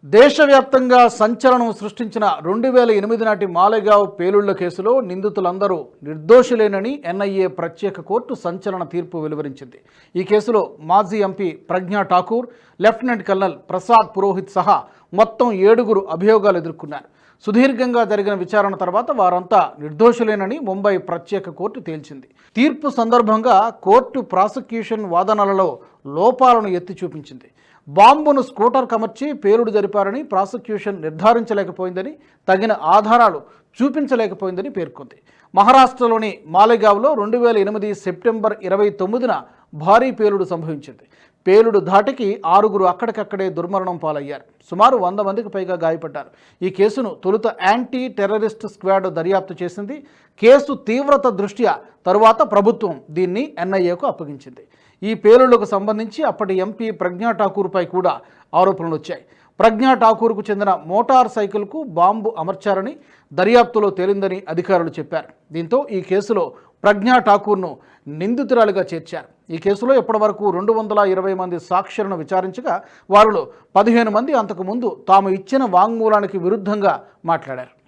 దేశవ్యాప్తంగా సంచలనం సృష్టించిన 2008 నాటి మాలేగావ్ పేలుళ్ల కేసులో నిందితులందరూ నిర్దోషులేనని ఎన్ఐఏ ప్రత్యేక కోర్టు సంచలన తీర్పు వెలువరించింది. ఈ కేసులో మాజీ ఎంపీ ప్రజ్ఞా ఠాకూర్, లెఫ్టినెంట్ కల్నల్ ప్రసాద్ పురోహిత్ సహా మొత్తం 7 అభియోగాలు ఎదుర్కొన్నారు. సుదీర్ఘంగా జరిగిన విచారణ తర్వాత వారంతా నిర్దోషులేనని ముంబై ప్రత్యేక కోర్టు తేల్చింది. తీర్పు సందర్భంగా కోర్టు ప్రాసిక్యూషన్ వాదనలలో లోపాలను ఎత్తి చూపించింది. బాంబును స్కూటర్ కమర్చి పేలుడు జరిపారని ప్రాసిక్యూషన్ నిర్ధారించలేకపోయిందని, తగిన ఆధారాలు చూపించలేకపోయిందని పేర్కొంది. మహారాష్ట్రలోని మాలేగావ్లో 2008 సెప్టెంబర్ 29న భారీ పేలుడు సంభవించింది. పేలుడు ధాటికి 6 అక్కడికక్కడే దుర్మరణం పాలయ్యారు. సుమారు 100 మందికి పైగా గాయపడ్డారు. ఈ కేసును తొలుత యాంటీ టెర్రరిస్ట్ స్క్వాడ్ దర్యాప్తు చేసింది. కేసు తీవ్రత దృష్ట్యా తరువాత ప్రభుత్వం దీన్ని ఎన్ఐఏకు అప్పగించింది. ఈ పేలుళ్లకు సంబంధించి అప్పటి ఎంపీ ప్రజ్ఞా ఠాకూర్పై కూడా ఆరోపణలు వచ్చాయి. ప్రజ్ఞా ఠాకూర్కు చెందిన మోటార్ సైకిల్కు బాంబు అమర్చారని దర్యాప్తులో తేలిందని అధికారులు చెప్పారు. దీంతో ఈ కేసులో ప్రజ్ఞా ఠాకూర్ను నిందితురాలిగా చేర్చారు. ఈ కేసులో ఇప్పటివరకు 220 మంది సాక్షులను విచారించగా వారిలో 15 మంది అంతకుముందు తాము ఇచ్చిన వాంగ్మూలానికి విరుద్ధంగా మాట్లాడారు.